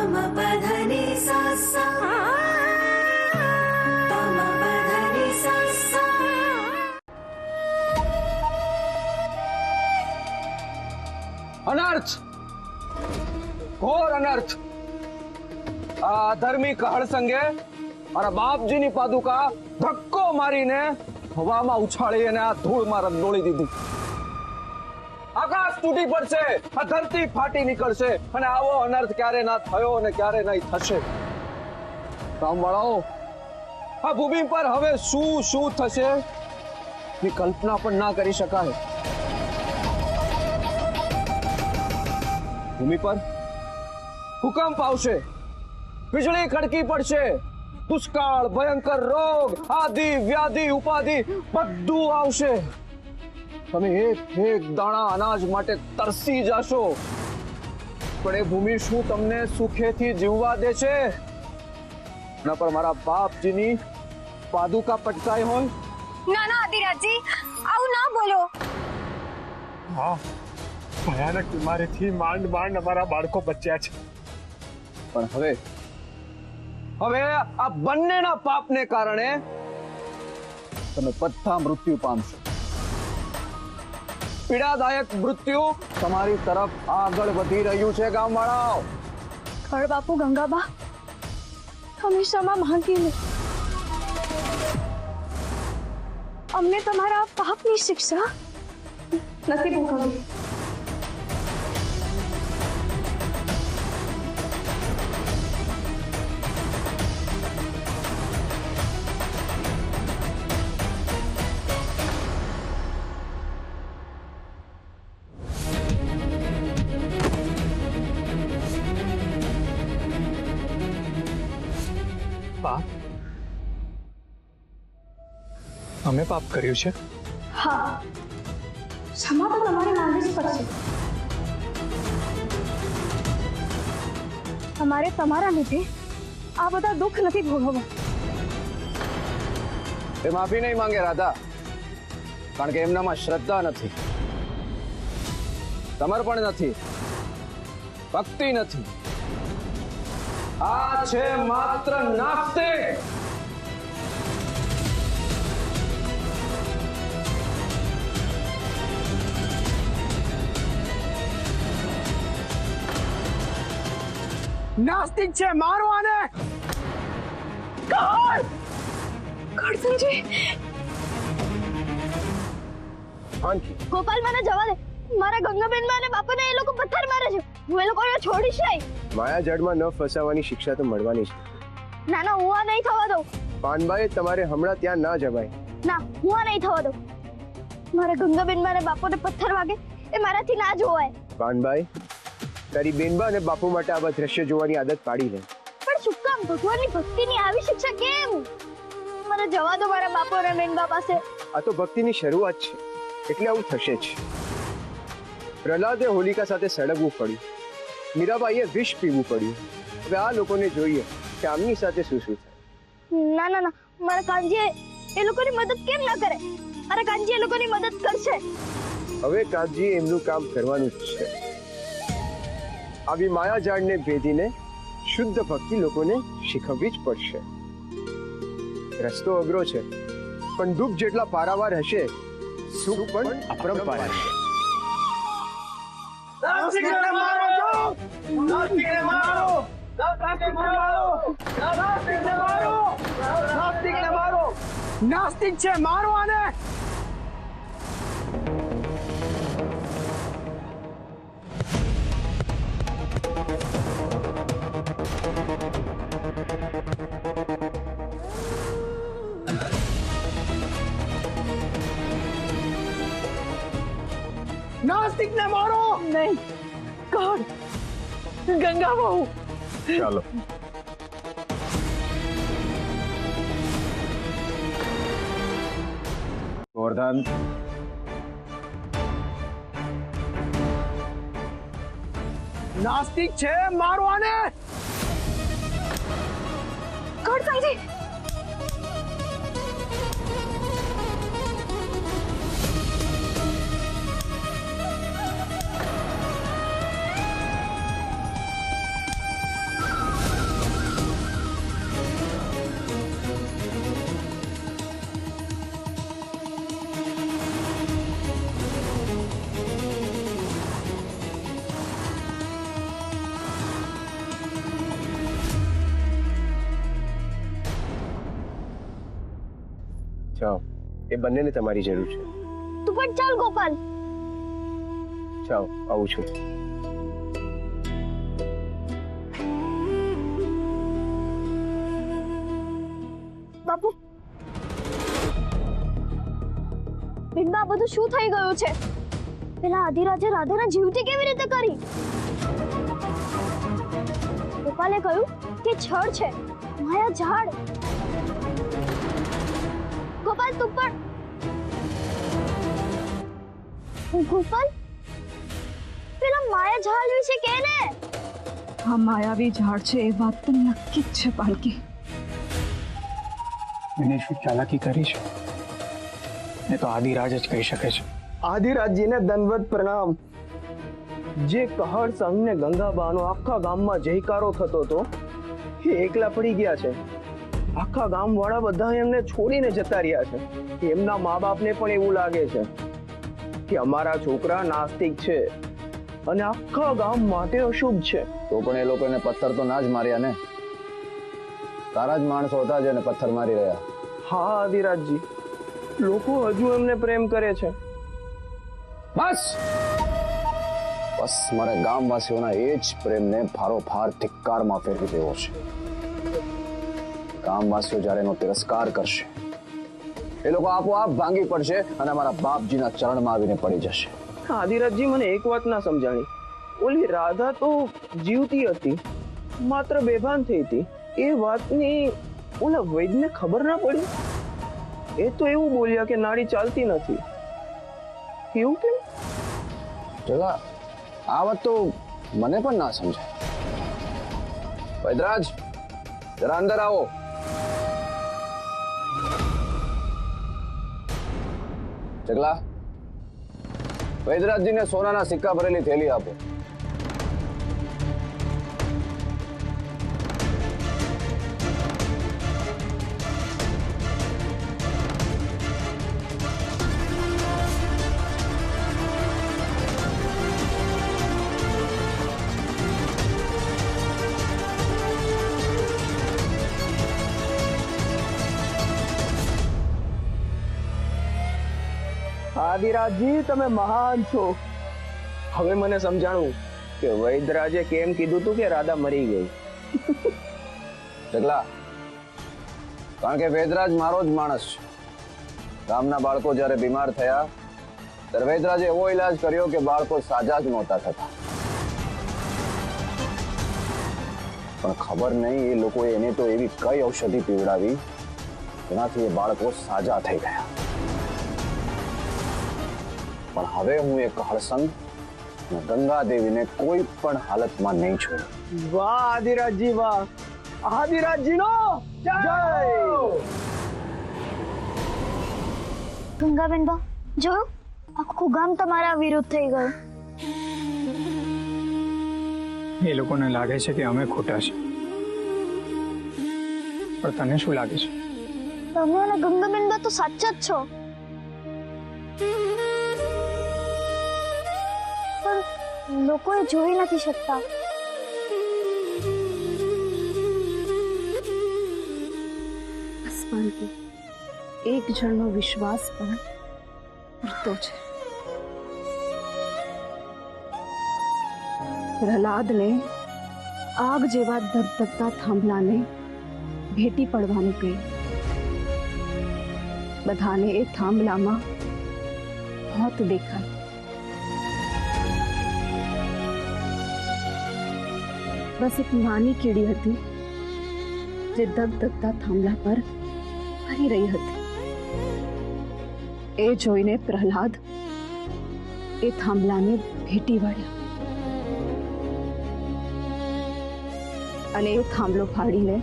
पम पधनि सा सा पम पधनि सा सा। अनर्थ, घोर अनर्थ। आ धर्मी कहड़ संगे मारा बापजी नी पादुका धक्को मारीने हवामां उछाળી અને આ ધૂળમાં રંગોળી દીધી। આકાશ તૂટી પડશે, આ ધરતી ફાટી નીકળશે અને આવો અનર્થ ક્યારે ના થયો અને ક્યારે નહીં થશે। ગામવાળાઓ, આ ભૂમિ પર હવે શું શું થશે ની કલ્પના પણ ના કરી શકાય। ભૂમિ પર ભૂકંપ આવશે, વીજળી ખડકી પડશે, दुष्काल, भयंकर रोग, आदि व्याधि उपाधि बधु आवशे। तमे एक एक दाणा अनाज माटे तरसी जाशो, पण ए भूमि शुं तमने सुखेथी जीववा दे छे? ना पर मारा बापजीनी पादुका पटकाई होय? ना ना आदिराजजी, आવું ના બોલો। હા, ભયાનક બીમારીથી માંડ માંડ અમારા બાળકો બચ્યા છે। પણ હવે આ બંનેના પાપને કારણે તમે બધા મૃત્યુ પામશો। પીડાદાયક મૃત્યુ તમારી તરફ આગળ વધી રહ્યું છે। ગામવાળાઓ, ખડ બાપુ ગંગાબા હંમેશામાં માંગી લે, અમને તમારા પાપની શિક્ષા નથી ભોગવવી। પાપ? અમે પાપ કર્યું છે? હા, ક્ષમા તો તમારે માંગવી જ પડશે। તમારે તમારા લીધે આ બધા દુઃખ નથી ભોગવવા। એ માફી નહીં માંગે રાધા, કારણ કે એમનામાં શ્રદ્ધા નથી, સમર્પણ નથી, ભક્તિ નથી। આ છે માત્ર નાસ્તિક। નાસ્તિક છે, મારો આને। કરસનજી, ગોપાલ મને જવા દે। મારા ગંગાબેન માં અને બાપાને એ લોકો પથ્થર મારે છે, હું એ લોકોને છોડીશ નહીં। માયા જળમાં ન ફસાવાની શિક્ષા તો મળવાની છે। ના ના, હું આ નહીં થવા દઉં। પાનબાઈ, તમારે હમણાં ત્યાં ના જવાય। ના, હું આ નહીં થવા દઉં। મારા ગંગાબેન માં અને બાપોને પથ્થર વાગે એ મારાથી ના જોવાય। પાનબાઈ, તારી બેનબા અને બાપુ માટે આવા દ્રશ્ય જોવાની આદત પાડી લે। પણ શું કામ ભગવાનની ભક્તિની આવી શિક્ષા કેમ? મને જવા દો મારા બાપો અને બેનબા પાસે। આ તો ભક્તિની શરૂઆત છે, એટલે આવું થશે જ। પ્રહલાદે હોલિકા સાથે સળગવું પડ્યું, મીરાબાઈએ વિષ પીવું પડ્યું। હવે આ લોકોને જોઈએ કે આમની સાથે શું શું થાય। ના ના ના, મારા કાંજી એ લોકોની મદદ કેમ ના કરે? મારા કાંજી એ લોકોની મદદ કરશે। હવે કાજી એમનું કામ કરવાનું જ છે। આવી માયાજાળને ભેદીને શુદ્ધ ભક્તિ લોકોને શીખવવી જ પડશે। રસ્તો અઘરો છે, પણ દુઃખ જેટલા પારાવાર હશે, સુખ પણ અપરંપાર હશે। નાસ્તિકને મારો છો! નાસ્તિકને મારો! નાસ્તિકને મારો! નાસ્તિકને મારો! નાસ્તિકને મારો! નાસ્તિક છે, મારો આને। નાસ્તિક ને મારો નહીં। કોણ? ગંગા બહુ। ચાલો। ગોવર્ધન, નાસ્તિક છે, મારો આને। કરસનજી, જાઓ, એ બંનેને તમારી જરૂર છે. તું પણ ચાલ ગોપાલ. જાઓ, આવું છું. બાપુ, બિંબા બધું શું થઈ ગયું છે? પેલા આદિરાજે રાધાને જીવતી કેવી રીતે કરી? ગોપાલે કહ્યું કે છળ છે, માયા ઝાડ. ગોપાલ તું પણ. ગોપાલ, પેલા માયા ઝાડ વિશે કે ને. આ માયાવી ઝાડ છે એ વાત તો નક્કી જ છે પાલકી. એને શું ચાલાકી કરી છે એ તો આદિરાજ જ કહી શકે છે. આદિરાજજીને દંડવત પ્રણામ. જે કહર સંઘને ગંગાબાનો આખા ગામમાં જયકારો થતો હતો એ એકલા પડી ગયા છે. આખા ગામવાળા બધા એમને છોડીને જતા રહ્યા છે. એમના મા બાપને પણ એવું લાગે છે કે અમારા છોકરા નાસ્તિક છે અને આખા ગામ માટે અશુભ છે. તો પણ એ લોકોને પથ્થર તો ના જ માર્યા ને. તારા જ માણસો હતા જેને પથ્થર મારી રહ્યા. હા આદિરાજજી, લોકો હજુ એમને પ્રેમ કરે છે. બસ બસ મારે ગામવાસીઓના એ જ પ્રેમને ફારોફાર ધિક્કારમાં ફેરવી દેવો છે. ગામવાસીઓ જ્યારે એનો તિરસ્કાર કરશે એ લોકો આપોઆપ ભાંગી પડશે અને અમારા બાપજીના ચરણમાં આવીને પડી જશે. આદિરાજજી, મને એક વાત ના સમજાણી. ઓલી રાધા તો જીવતી હતી, માત્ર બેભાન થઈ હતી. એ વાતની ઓલા વૈદ્યને ખબર ના પડી? એ તો એવું બોલ્યા કે નાડી ચાલતી નથી. એવું કેમ? જગા, આ વાત તો મને પણ ના સમજાય. વૈદરાજ, જરા અંદર આવો. જગલા, વૈદરાજજીને સોનાના સિક્કા ભરેલી થેલી આપો. આદિરાજજી, તમે મહાન છો. હવે મને સમજાણું કે વૈદરાજે કેમ કીધું તું કે રાધા મરી ગઈ. જગલા, કારણ કે વૈદરાજ મારો જ માણસ છે. ગામના બાળકો જ્યારે બીમાર થયા ત્યારે વૈદરાજે એવો ઈલાજ કર્યો કે બાળકો સાજા જ નહોતા થતા. પણ ખબર નહીં એ લોકોએ એને તો એવી કઈ ઔષધિ પીવડાવી જેનાથી એ બાળકો સાજા થઈ ગયા. પણ હવે હું એક હળસંગ ગંગા દેવીને કોઈ પણ હાલતમાં નહીં છોડું. વાહ આદિરાજજી, વાહ. આદિરાજજીનો જય. ગંગાબેન બા, જોયું? આખું ગામ તમારા વિરુદ્ધ થઈ ગયું. એ લોકોને લાગે છે કે અમે ખોટા છે, પણ તને શું લાગે છે? તમે અને ગંગાબેન બા તો સાચા જ છો. પણ લોકો એ જોઈ નથી શકતા. બસ પાલકી, એક જણનો વિશ્વાસ પણ પૂરતો છે. પ્રહલાદને આગ જેવા ધગધગતા થાંભલાને ભેટી પડવાનું કહ્યું. બધાને એ થાંભલામાં મોત દેખાય. બસ એક નાની કીડી હતી જે ધગધગતા થાંભલા પર ફરી રહી હતી. એ જોઈને પ્રહલાદ એ થાંભલાને ભેટી વળ્યા અને એ થાંભલો ફાડીને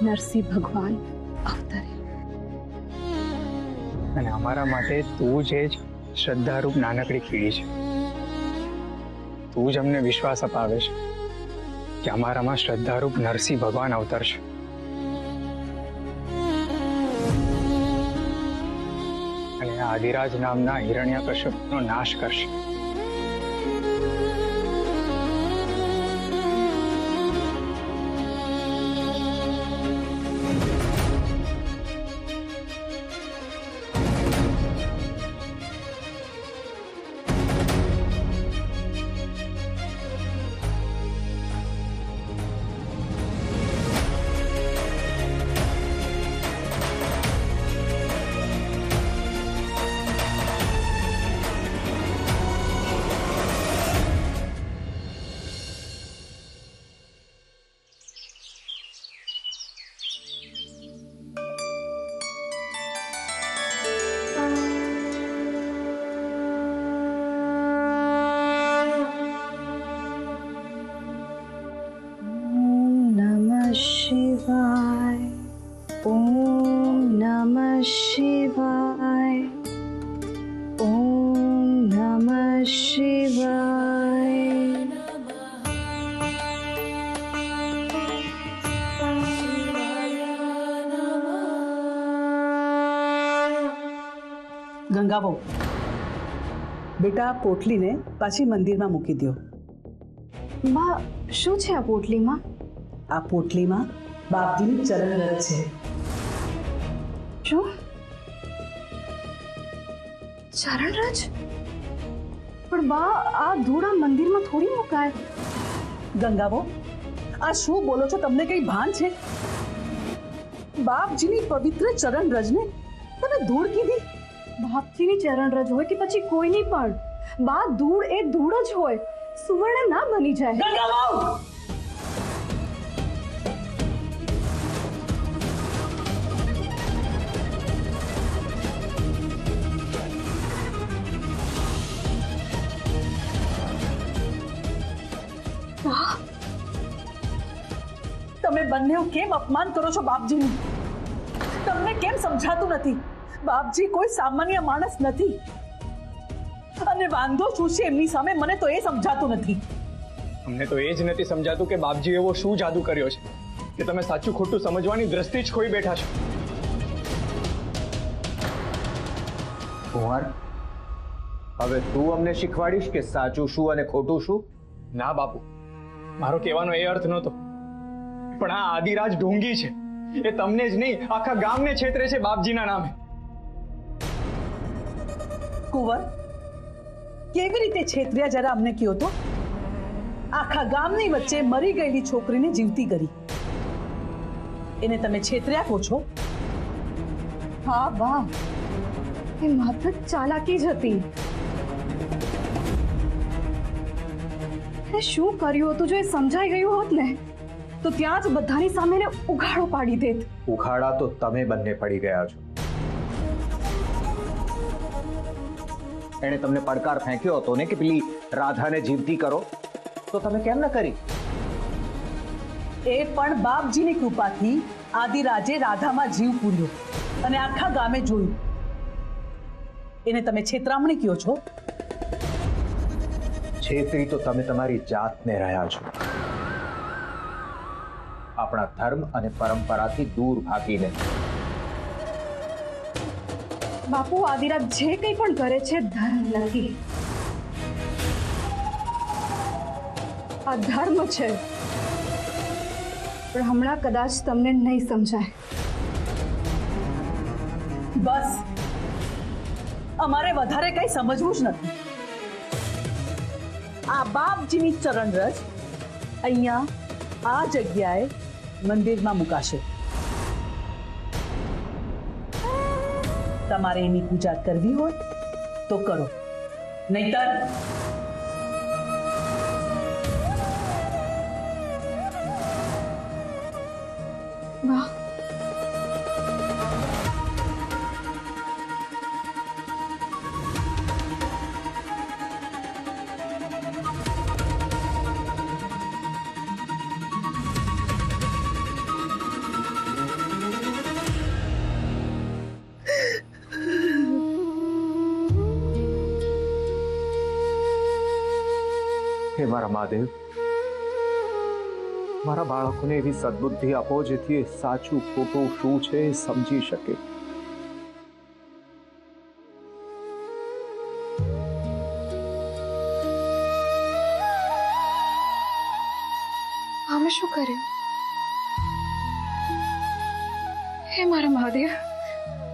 નરસિંહ ભગવાન અવતર્યા. અને અમારા માટે તું જ એ જ શ્રદ્ધારૂપ નાનકડી કીડી છે. તું જ અમને વિશ્વાસ અપાવે છે કે અમારામાં શ્રદ્ધારૂપ નરસિંહ ભગવાન અવતરશે. અને આદિરાજ નામના હિરણ્યકશ્યપનો નાશ કરશે. ગંગાવો, બેટા આ પોટલીને પાછી મંદિરમાં મૂકી દો. બા શું છે આ પોટલીમાં? આ પોટલીમાં બાપજીની ચરણ રજ છે. શું? ચરણરજ? પણ બા આ ધૂળ આ મંદિરમાં થોડી મુકાય. ગંગાવો, આ શું બોલો છો? તમને કઈ ભાન છે? બાપજીની પવિત્ર ચરણ રજને તમે ધૂળ કીધી? બાપજીની ચરણરજ હોય કે પછી કોઈની પણ, બા ધૂળ એ ધૂળ જ હોય, સુવર્ણ ના બની જાય. ગંગાવો! તમે બંને કેમ અપમાન કરો છો બાપજીનું? તમને કેમ સમજાતું નથી? બાપજી કોઈ સામાન્ય માણસ નથી. અને વાંધો શું છે એમની સામે, મને તો એ સમજાતું નથી. અમને તો એ જ નથી સમજાતું કે બાપજી એવો શું જાદુ કર્યો છે કે તમે સાચું ખોટું સમજવાની દ્રષ્ટિ જ ખોઈ બેઠા છો. કુંવર, હવે તું અમને શીખવાડીશ કે સાચું શું અને ખોટું શું? ના બાપુ, મારો કહેવાનો એ અર્થ નહોતો. પણ આ આદિરાજ ઢોંગી છે. એ તમને જ નહીં આખા ગામને છેતરે છે બાપજીના નામે. કુંવર, કેવી રીતે છેતર્યા જરા અમને કહો તો. આખા ગામની વચ્ચે મરી ગયેલી છોકરીને જીવતી કરી, એને તમે છેતર્યા કહો છો? હા બા, એ માત્ર ચાલાકી જ હતી. એ શું કર્યું હતું? જો એ સમજાઈ ગયું હોત ને તો ત્યાં જ બધાની સામે એને ઉઘાડો પાડી દેત. ઉખાડા તો તમે બંને પડી ગયા છો. એણે તમને પડકાર ફેંક્યો હતો ને કે પેલી રાધાને જીવતી કરો, તો તમે કેમ ન કરી? એ પણ બાપજીની કૃપાથી આદિરાજે રાધામાં જીવ પૂર્યો અને આખા ગામે જોયું. એને તમે છેતરામણી કહો છો? છેતરી તો તમે તમારી જાતને રહ્યા છો, આપણા ધર્મ અને પરંપરાથી દૂર ભાગીને. બાપુ, આદિરાજ જે કંઈ પણ કરે છે ધર્મ નથી, આ ધર્મ છે. પણ હમણાં કદાચ તમને નહીં સમજાય. બસ, અમારે વધારે કઈ સમજવું જ નથી. આ બાપજીની ચરણ રજ અહીંયા આ જગ્યાએ મંદિરમાં મુકાશે. તમારે એની પૂજા કરવી હોય તો કરો, નહીતર વાહ, હે મારા મહાદેવ, મારા બાળકોને એવી સદબુદ્ધિ આપો જેથી એ સાચું ખોટું શું છે એ સમજી શકે. અમે શું કર્યું? હે મારા મહાદેવ,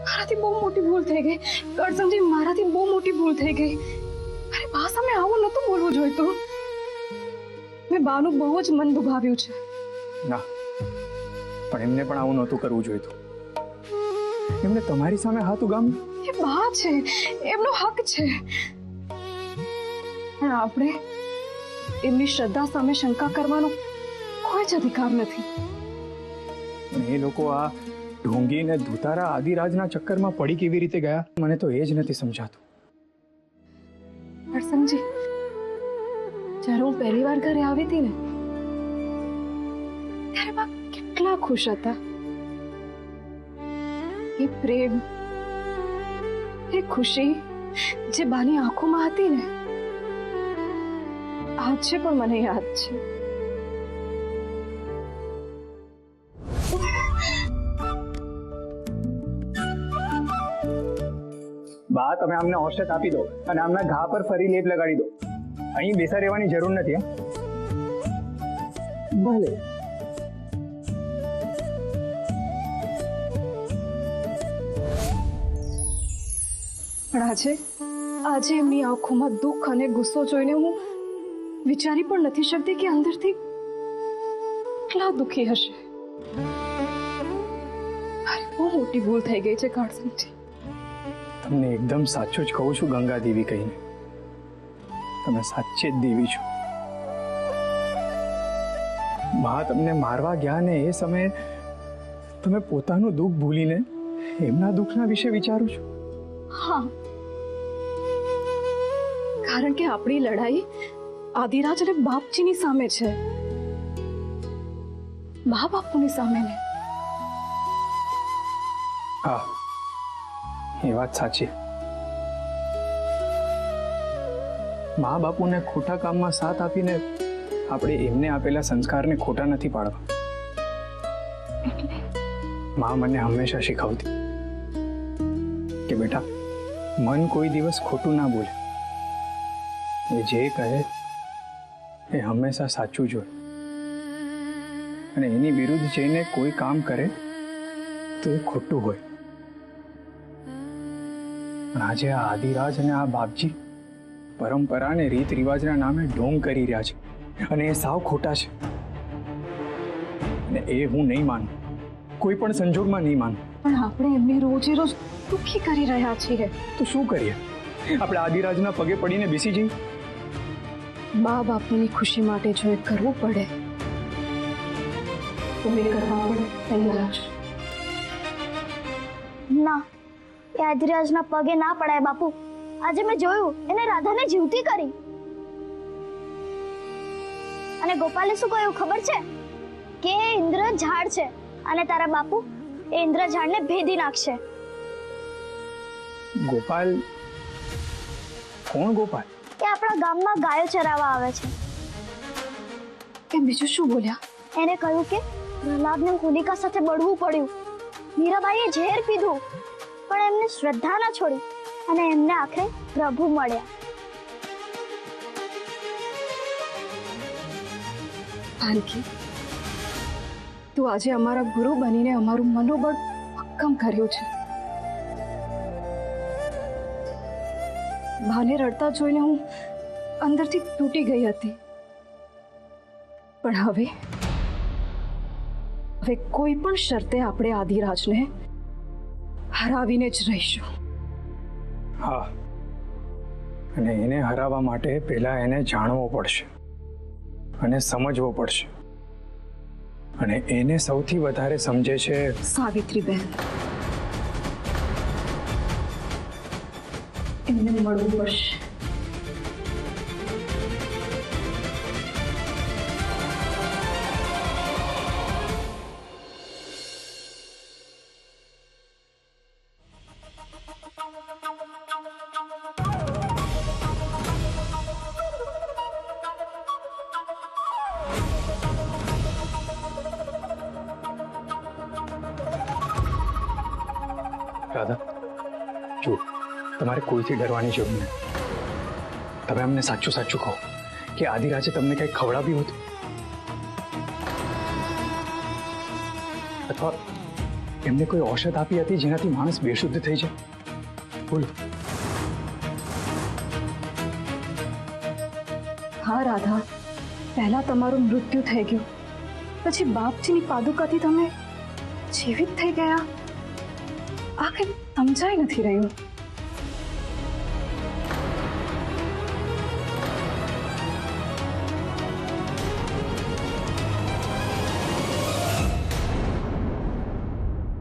મારાથી બહુ મોટી ભૂલ થઈ ગઈ. કરસમજી, મારાથી બહુ મોટી ભૂલ થઈ ગઈ. અરે બા સામે આવું નહોતું બોલવું જોઈતું. મેં બાનું બહુ જ મન દુભાવ્યું છે. ના, પણ એમને પણ આવું નહોતું કરવું જોઈતું. એમને તમારી સામે હાથ ઉગામ્યું. એ બા છે, એમનો હક છે. પણ આપણે એમની શ્રદ્ધા સામે શંકા કરવાનો કોઈ જ અધિકાર નથી. પણ એ લોકો આ ઢોંગી ને ધુતારા આદિરાજના ચક્કરમાં પડી કેવી રીતે ગયા, મને તો એ જ નથી સમજાતું. હરસમજી, જ્યારે હું પહેલી વાર ઘરે આવી હતી ને ત્યારે બા કેટલા ખુશ હતા. એ પ્રેમ, એ ખુશી જે બાની આંખોમાં હતી ને આજે પણ મને યાદ છે. બા તમે આમને ઔષધ આપી દો અને આમના ઘા પર ફરી લેપ લગાડી દો. અહીં બેસા રહેવાની જરૂર નથી. ભલે. પણ આજે એમની આંખોમાં દુઃખ અને ગુસ્સો જોઈને હું વિચારી પણ નથી શકતી કે અંદરથી કેટલા દુઃખી હશે. અરે બહુ મોટી ભૂલ થઈ ગઈ છે કાળસમથી. તમને એકદમ સાચું જ કહું છું ગંગા દેવી કહીને. તમે સાચે જ દેવી છો. મા તમને મારવા ગયા ને એ સમયે તમે પોતાનું દુઃખ ભૂલીને એમના દુઃખના વિશે વિચારો છો. હા, કારણ કે આપણી લડાઈ આદિરાજ અને બાપજીની સામે છે, મા બાપુની સામે નહીં. હા, એ વાત સાચી. મા બાપુને ખોટા કામમાં સાથ આપીને આપણે એમને આપેલા સંસ્કારને ખોટા નથી પાડવા. મા મને હંમેશા શીખવતી કે બેટા, મન કોઈ દિવસ ખોટું ના બોલે. એ જે કહે એ હંમેશા સાચું જ હોય, અને એની વિરુદ્ધ જઈને કોઈ કામ કરે તો એ ખોટું હોય. પણ આજે આ આદિરાજ અને આ બાપજી પરંપરા અને રીત રિવાજના નામે ઢોંગ કરી રહ્યા છે, અને એ સાવ ખોટા છે. અને એ હું નહીં માનું, કોઈ પણ સંજોગમાં નહીં માનું. પણ આપણે એમને રોજે રોજ દુઃખી કરી રહ્યા છીએ. તો શું કરીએ? આપણે આદિરાજના પગે પડીને બેસી જઈએ? મા બાપની ખુશી માટે જો એ કરવું પડે તો એ કરવા પડે. તૈયાર જ. ના, એ આદિરાજના પગે ના પડાય બાપુ. આજે મેં જોયું, એને રાધાને જીવતી કરી. અને ગોપાલે શું કહ્યું ખબર છે? કે એ ઇન્દ્ર ઝાડ છે અને તારા બાપુ એ ઇન્દ્ર ઝાડને ભેદી નાખશે. ગોપાલ? કોણ ગોપાલ? એ આપણા ગામમાં ગાયો ચરાવવા આવે છે. કે બીજું શું બોલ્યા? એને કહ્યું કે પ્રહલાદને હોલિકા સાથે બળવું પડ્યું. મીરાબાઈએ ઝેર પીધું, પણ એમને શ્રદ્ધા ના છોડી અને એમને આખરે પ્રભુ મળ્યા. ભાનકી, તું આજે અમારા ગુરુ બનીને અમારું મનોબળ ભક્કમ કર્યું છે. ભાને રડતા જોઈને હું અંદરથી તૂટી ગઈ હતી. પણ હવે કોઈ પણ શરતે આપણે આદિરાજને હરાવીને જ રહીશું. હા, અને એને હરાવવા માટે પહેલા એને જાણવો પડશે અને સમજવો પડશે. અને એને સૌથી વધારે સમજે છે સાવિત્રીબેન. એમને મળવું પડશે. રાધા, જુઓ, તમારે કોઈથી ડરવાની જરૂર નથી. તમે અમને સાચું સાચું કહો કે આદિરાજે તમને કંઈ ખવડાવ્યું હતું, અથવા એમને કોઈ ઔષધ આપી હતી જેનાથી માણસ બેશુદ્ધ થઈ જાય? બોલો. હા રાધા, પહેલા તમારું મૃત્યુ થઈ ગયું, પછી બાપજીની પાદુકાથી તમે જીવિત થઈ ગયા. આ કંઈ સમજાઈ નથી રહ્યું.